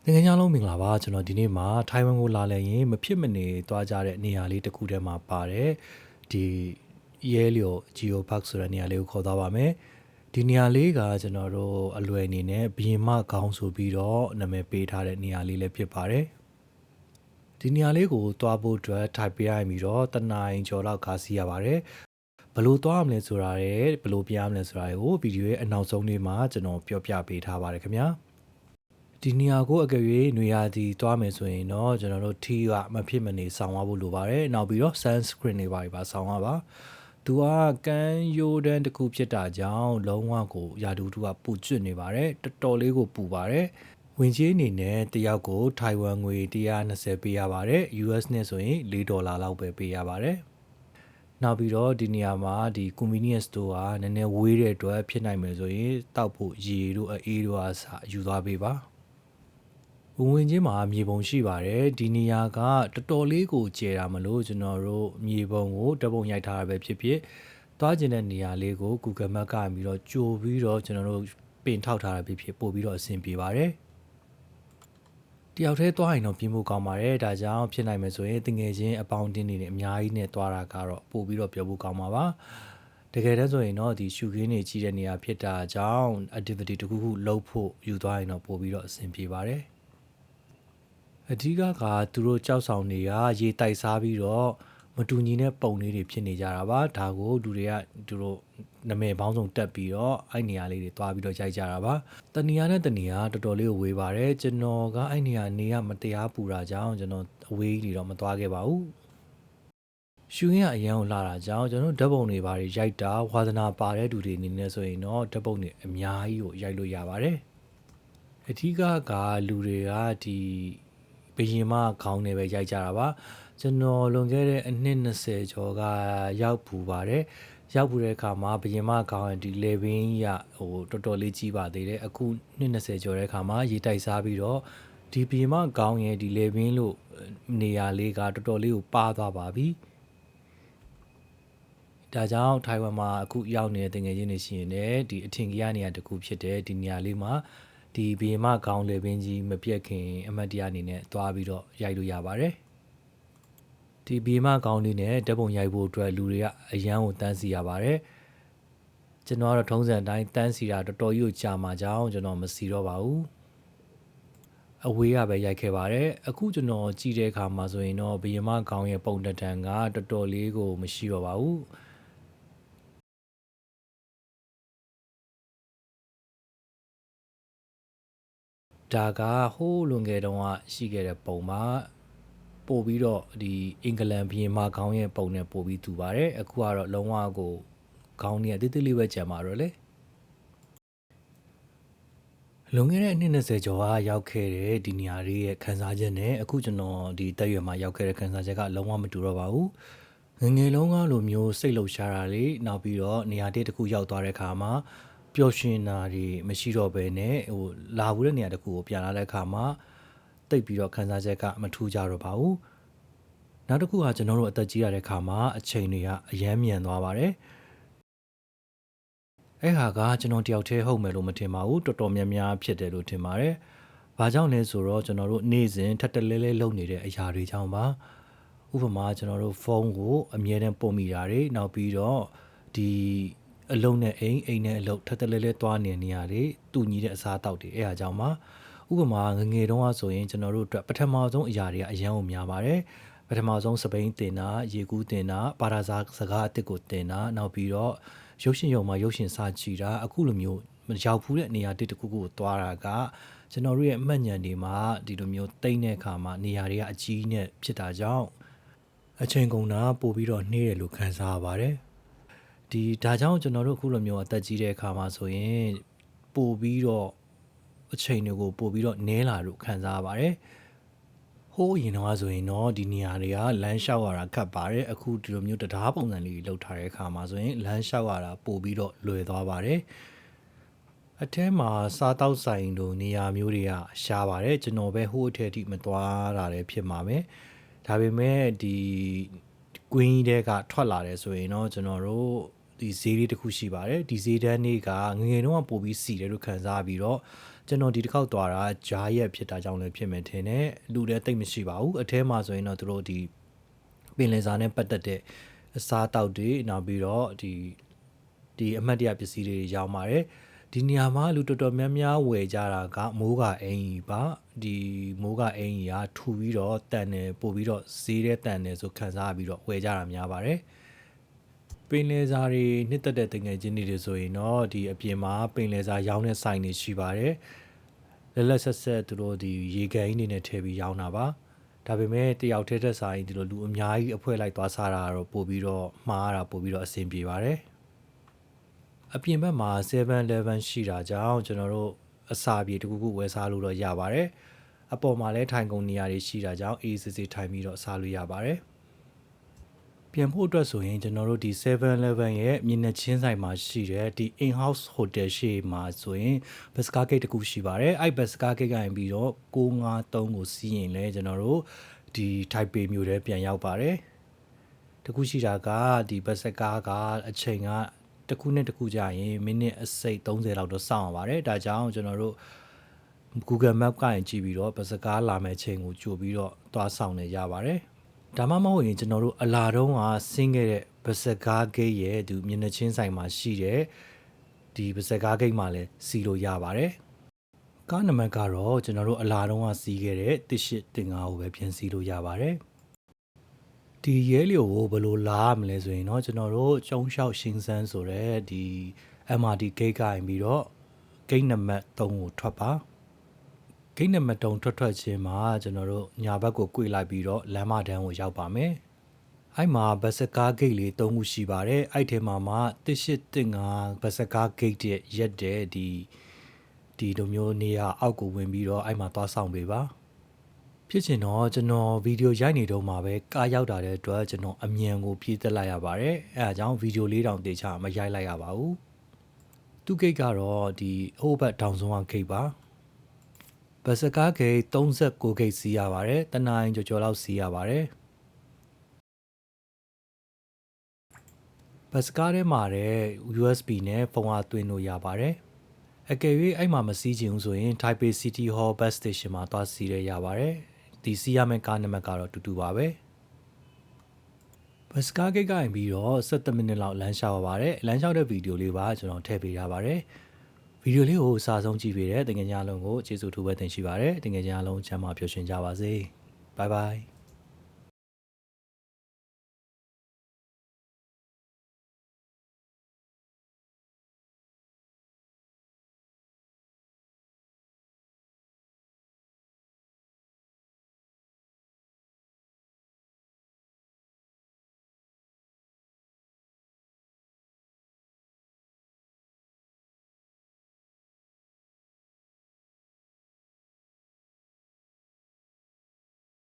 ငငယ်များလုံးမင်္ဂလာပါကျွန်တော်ဒီနေ့မှာထိုင်ဝမ်ကိုလာလည်ရင်မဖြစ်မနေသွားကြတဲ့နေရာလေးတစ်ခုထဲမှာပါတယ်ဒီရဲလျော် Geo Park ဆိုတဲ့နေရာလေးကိုခေါ်သွားပါမယ်ဒီနေရာလေးကကျွန်တော်တို့အလွယ်အနေနဲ့ဘရင်မခေါင်းဆိုပြီးတော့နာမည်ပေးထားတဲ့နေရာလေးလည်းဖြစ်ပါတယ်ဒီနေရာလေးကိုသွားဖို့အတွက်ထိုင်ပေးရပြီးတော့တနင်္လာရီကျော်လောက်ခါစီးရပါတယ်ဘယ်လိုသွားရမလဲဆိုတာရယ်ဘယ်လိုပြရမလဲဆိုတာကိုဗီဒီယိုရဲ့အနောက်ဆုံးလေးမှာကျွန်တော်ပြောပြပေးထားပါတယ်ခင်ဗျာဒီနေရာကိုအကယ်၍နေရာဒီသွားမယ်ဆိုရင်တော့ကျွန်တော်တို့ tea ကမဖြစ်မနေဆောင်းရဖို့လိုပါတယ်နောက်ပြီးတော့ sunscreen တွေပါဆောင်းရပါသူကကန်းရိုးတန်းတစ်ခုဖြစ်တာကြောင့်လုံးဝကိုရာတူတူကပူကျွတ်နေပါတယ်တော်တော်လေးကိုပူပါတယ်ဝင်ကြီးအနေနဲ့တယောက်ကိုထိုင်ဝမ်ငွေ120ပေးရပါတယ် US နဲ့ဆိုရင်$4လောက်ပဲပေးရပါတယ်နောက်ပြီးတော့ဒီနေရာမှာဒီ convenience store ကနည်းနည်းဝေးတဲ့အတွက်ဖြစ်နိုင်မယ်ဆိုရင်တောက်ဖို့ရေတို့အေးတို့အစားယူသွားပေးပါဝင်ချင်းမှာမြေပုံရှိပါတယ်ဒီနေရာကတော်တော်လေးကိုကျယ်တာမလို့ကျွန်တော်တို့မြေပုံကိုတပုံရိုက်ထားတာပဲဖြစ်ဖြစ်သွားကျင်တဲ့နေရာလေးကို Google Map ကပြီးတော့ကြိုပြီးတော့ကျွန်တော်တို့ပင်ထောက်ထားတာဖြစ်ဖြစ်ပို့ပြီးတော့အဆင်ပြေပါတယ်တယောက်တည်းသွားရင်တော့ပြင်းဖို့ကောင်းပါတယ်ဒါကြောင့်ဖြစ်နိုင်မယ်ဆိုရင်တငယ်ချင်းအပေါင်းအသင်းတွေနဲ့အများကြီးနဲ့သွားတာကတော့ပို့ပြီးတော့ပြောဖို့ကောင်းပါပါတကယ်တမ်းဆိုရင်တော့ဒီရှူခင်းတွေကြီးတဲ့နေရာဖြစ်တာကြောင့် activity တစ်ခုခုလုပ်ဖို့ယူသွားရင်တော့ပို့ပြီးတော့အဆင်ပြေပါတယ်အဓိကသူတို့ကြောက်ဆောင်တွေကရေတိုက်စားပြီးတော့မတူညီတဲ့ပုံလေးတွေဖြစ်နေကြတာပါဒါကိုလူတွေကသူတို့နာမည်ပေါင်းစုံတက်ပြီးတော့အဲ့နေရာလေးတွေတွားပြီးတော့ရိုက်ကြတာပါတနေရာနဲ့တနေရာတော်တော်လေးကိုဝေးပါတယ်ကျွန်တော်ကအဲ့နေရာနေရမတရားပူတာကြောင့်ကျွန်တော်အဝေးကြီးတော့မတွားခဲ့ပါဘူးရှူရင်းကအရန်ကိုလာတာကြောင့်ကျွန်တော်ဓာတ်ပုံတွေပါရိုက်တာဝါသနာပါတဲ့သူတွေအနေနဲ့ဆိုရင်တော့ဓာတ်ပုံတွေအများကြီးကိုရိုက်လို့ရပါတယ်အဓိကလူတွေကဒီဘရင်မခေါင်းနဲ့ပဲရိုက်ကြတာပါကျွန်တော်လွန်ခဲ့တဲ့အနှစ်20ကျော်ကရောက်ပူပါတယ်ရောက်ပူတဲ့အခါမှာဘရင်မခေါင်းဒီလေဘင်းရဟိုတော်တော်လေးကြီးပါသေးတယ်အခုနှစ်20ကျော်တဲ့အခါမှာရေတိုက်စားပြီးတော့ဒီဘရင်မခေါင်းရဲ့ဒီလေဘင်းလို့နေရာလေးကတော်တော်လေးကိုပါသွားပါပြီဒါကြောင့်ထိုင်ဝမ်မှာအခုရောက်နေတဲ့တငယ်ချင်းတွေရှိရင်လည်းဒီအထင်ကြီးရနေရာတစ်ခုဖြစ်တဲ့ဒီနေရာလေးမှာဒီဘီယမကောင်းလေပင်ကြီးမပြတ်ခင်အမတ်တရားအနေနဲ့တွားပြီးတော့ရိုက်လို့ရပါတယ်ဒီဘီယမကောင်းလေးနဲ့ဓာတ်ပုံရိုက်ဖို့အတွက်လူတွေကအရန်ကိုတန်းစီရပါတယ်ကျွန်တော်ကတော့ထုံးစံအတိုင်းတန်းစီတာတော်တော်ကြီးကိုကြာမှကြောင်းကျွန်တော်မစီတော့ပါဘူးအဝေးကပဲရိုက်ခဲ့ပါတယ်အခုကျွန်တော်ကြည့်တဲ့အခါမှာဆိုရင်တော့ဘီယမကောင်းရဲ့ပုံတံကတော်တော်လေးကိုမရှိတော့ပါဘူးဒါကဟိုးလွန်ခဲ့တုန်းကရှိခဲ့တဲ့ပုံမှာပို့ပြီးတော့ဒီအင်္ဂလန်ဘီယင်မခေါင်းရဲ့ပုံနဲ့ပို့ပြီးတူပါတယ်အခုကတော့လုံးဝကိုခေါင်းကြီးကတိတိလေးပဲကြံပါတော့လေလွန်ခဲ့တဲ့အနှစ်20ကျော်ကရောက်ခဲ့တဲ့ဒီနေရာလေးရဲ့ခန်းစားချက်နဲ့အခုကျွန်တော်ဒီတက်ရွယ်မှာရောက်ခဲ့တဲ့ခန်းစားချက်ကလုံးဝမတူတော့ပါဘူးငယ်လုံးကလိုမျိုးစိတ်လှုပ်ရှားတာလေးနောက်ပြီးတော့နေရာတစ်ခုရောက်သွားတဲ့အခါမှာပျော်ရွှင်တာတွေမရှိတော့ဘဲနဲ့ဟိုလာဘူးတဲ့နေရာတစ်ခုကိုပြန်လာတဲ့အခါမှာတိတ်ပြီးတော့ခန်းစားချက်ကမထူးကြတော့ပါဘူးနောက်တစ်ခုကကျွန်တော်တို့အသက်ကြီးရတဲ့အခါမှာအချိန်တွေကအယမ်းမြန်သွားပါတယ်အဲ့ဟာကကျွန်တော်တယောက်တည်းဟုတ်မယ်လို့မထင်ပါဘူးတော်တော်များများဖြစ်တယ်လို့ထင်ပါတယ်ဘာကြောင့်လဲဆိုတော့ကျွန်တော်တို့နေ့စဉ်ထပ်တလဲလဲလုပ်နေတဲ့အရာတွေကြောင့်ပါဥပမာကျွန်တော်တို့ဖုန်းကိုအမြဲတမ်းပုံမိတာတွေနောက်ပြီးတော့ဒီအလုံးနဲ့အိမ်နဲ့အလုံးထပ်တလဲလဲသွားနေနေရတယ်တူညီတဲ့အစားအသောက်တွေအဲ့ဟာကြောင့်ပါဥပမာငယ်တုန်းကဆိုရင်ကျွန်တော်တို့အတွက်ပထမဆုံးအရာတွေကအရန်ကိုများပါတယ်ပထမဆုံးစပိန်တင်တာရေကူးတင်တာပါရာဇာစကားအစ်စ်ကိုတင်တာနောက်ပြီးတော့ရုပ်ရှင်ရုံမှာရုပ်ရှင်စာကြည့်တာအခုလိုမျိုးမရောက်ဘူးတဲ့နေရာတစ်ခုခုကိုသွားတာကကျွန်တော်တို့ရဲ့အမှတ်ဉာဏ်တွေမှာဒီလိုမျိုးတိမ့်တဲ့အခါမှာနေရာတွေကအကြီးနဲ့ဖြစ်တာကြောင့်အချိန်ကုန်တာပို့ပြီးတော့နှေးတယ်လို့ခံစားရပါတယ်ဒီဒါကြောင့်ကျွန်တော်တို့အခုလိုမျိုးအသက်ကြီးတဲ့အခါမှာဆိုရင်ပို့ပြီးတော့အချိန်တွေကိုပို့ပြီးတော့နည်းလာလို့ခံစားရပါတယ်ဟိုးရင်တော့ဆိုရင်တော့ဒီနေရာတွေကလမ်းလျှောက်ရတာခက်ပါတယ်အခုဒီလိုမျိုးတရားပုံစံလေးလောက်ထားတဲ့အခါမှာဆိုရင်လမ်းလျှောက်ရတာပို့ပြီးတော့လွယ်သွားပါတယ်အထဲမှာစားတောက်ဆိုင်တို့နေရာမျိုးတွေကရှားပါတယ်ကျွန်တော်ပဲဟိုးအထက်ထိမသွားတာလည်းဖြစ်မှာပဲဒါပေမဲ့ဒီကွင်းကြီးတွေကထွက်လာတယ်ဆိုရင်တော့ကျွန်တော်တို့ဒီဈေးလေးတစ်ခုရှိပါတယ်ဒီဈေးတန်းလေးကငယ်ငယ်တုန်းကပို့ပြီးစီတယ်လို့ခံစားပြီးတော့ ကျွန်တော်ဒီတစ်ခေါက်သွားတာဂျားရက်ဖြစ်တာကြောင့်လည်းဖြစ်မယ်ထင်တယ်လူလည်းတိတ်မရှိပါဘူးအထဲမှာဆိုရင်တော့သူတို့ဒီပင်လယ်စာနဲ့ပတ်သက်တဲ့အစားအသောက်တွေနောက်ပြီးတော့ဒီအမှတ်တရပစ္စည်းတွေရောင်းပါတယ်ဒီနေရာမှာလူတော်တော်များများဝယ်ကြတာကမိုးကအင်ကြီးပါဒီမိုးကအင်ကြီးကထူပြီးတော့တန်တယ်ပို့ပြီးတော့ဈေးတဲ့တန်တယ်ဆိုခံစားပြီးတော့ဝယ်ကြတာများပါတယ်ပင်လယ်စာတွေနှစ်သက်တဲ့တငယ်ချင်းတွေဆိုရင်တော့ဒီအပြင်မှာပင်လယ်စာရောင်းတဲ့ဆိုင်တွေရှိပါတယ်လက်လက်ဆက်ဆက်သူတို့ဒီရေကန်ကြီးတွေနဲ့ထည့်ပြီးရောင်းတာပါဒါပေမဲ့တယောက်တည်းသက်ဆိုင်ဒီလိုလူအများကြီးအဖွဲလိုက်သွားစားတာတော့ပို့ပြီးတော့မှားတာပို့ပြီးတော့အဆင်ပြေပါတယ်အပြင်ဘက်မှာ 7-Eleven ရှိတာကြောင့်ကျွန်တော်တို့အစာပြေတခုခုဝယ်စားလို့တော့ရပါတယ်အပေါ်မှာလည်းထိုင်ကုန်နေရာတွေရှိတာကြောင့်အေးစစ်စစ်ထိုင်ပြီးတော့စားလို့ရပါတယ်ပြန်ဖို့အတွက်ဆိုရင်ကျွန်တော်တို့ဒီ 7-Eleven ရဲ့မျက်နှာချင်းဆိုင်မှာရှိတဲ့ဒီ in-house hotel ရှိမှာဆိုရင်ဘတ်စကားဂိတ်တစ်ခုရှိပါတယ်အဲ့ဘတ်စကားဂိတ်ကနေပြီးတော့953ကိုစီးရင်လည်းကျွန်တော်တို့ဒီထိုက်ပေမြို့ထဲပြန်ရောက်ပါတယ်တခုရှိတာကဒီဘတ်စကားကအချိန်ကတစ်ခုနဲ့တစ်ခုကြာရင်မိနစ်အစိတ်30လောက်တော့စောင့်ရပါတယ်ဒါကြောင့်ကျွန်တော်တို့ Google Map ကနေကြည့်ပြီးတော့ဘတ်စကားလာမယ့်ချိန်ကိုကြိုပြီးတော့သွားဆောင်နေရပါတယ်ဒါမှမဟုတ်ရင်ကျွန်တော်တို့အလာတုံးကဆင်းခဲ့တဲ့ဘတ်စကားဂိတ်ရဲ့ဒီမျက်နှာချင်းဆိုင်မှာရှိတဲ့ဒီဘတ်စကားဂိတ်မှာလည်းစီးလို့ရပါတယ်ကားနံပါတ်ကတော့ကျွန်တော်တို့အလာတုံးကစီးခဲ့တဲ့1835ကိုပဲပြန်စီးလို့ရပါတယ်ဒီရဲလျိုကိုဘယ်လိုလာရမလဲဆိုရင်တော့ကျွန်တော်တို့ကျုံလျှောက်ရှင်းစန်းဆိုတဲ့ဒီ MRT ဂိတ်ကနေပြီးတော့ဂိတ်နံပါတ်3ကိုထွက်ပါဂိတ်နံပါတ်3ထွက်ချင်းမှာကျွန်တော်တို့ညာဘက်ကို꿰လိုက်ပြီးတော့လမ်းမတန်းကိုရောက်ပါမယ်အဲ့မှာဘတ်စကားဂိတ်လေး3ခုရှိပါတယ်အဲ့ထဲမှာ1835ဘတ်စကားဂိတ်ရဲ့ရက်တဲ့ဒီလိုမျိုးနေရာအောက်ကိုဝင်ပြီးတော့အဲ့မှာသွားဆောင်ပေးပါဖြစ်ချင်တော့ကျွန်တော်ဗီဒီယိုရိုက်နေတော့မှာပဲကားရောက်တာတဲ့အတွက်ကျွန်တော်အမြန်ကိုပြေးတက်လိုက်ရပါတယ်အဲအကြောင်းဗီဒီယိုလေးတောင်တေချာမရိုက်လိုက်ရပါဘူးသူ့ဂိတ်ကတော့ဒီဟိုဘက်တောင်ဆုံးကဂိတ်ပါဘတ်စကားဂိတ်39ဂိတ်စီးရပါတယ်တနင်္လာနေ့ကျော်လောက်စီးရပါတယ်ဘတ်စကားထဲမှာတဲ့ USB နဲ့ဖုန်းအားသွင်းလို့ရပါတယ်အကယ်၍အဲ့မှာမစီးချင်ဘူးဆိုရင် Taipei City Hall Bus Station မှာသွားစီးရရပါတယ်ဒီစီးရမယ့်ကားနံပါတ်ကတော့တူတူပါပဲဘတ်စကားဂိတ်ကနေပြီးတော့17မိနစ်လောက်လမ်းလျှောက်ရပါတယ်လမ်းလျှောက်တဲ့ဗီဒီယိုလေးပါကျွန်တော်ထည့်ပေးထားပါတယ်ဗီဒီယိုလေးကိုအစားဆုံးကြည့်ပေးတဲ့တကယ်ကြလုံးကိုကျေးဇူးထူးပဲတင်ရှိပါတယ်တကယ်ကြလုံးချမ်းသာပျော်ရွှင်ကြပါစေဘိုင်ဘိုင်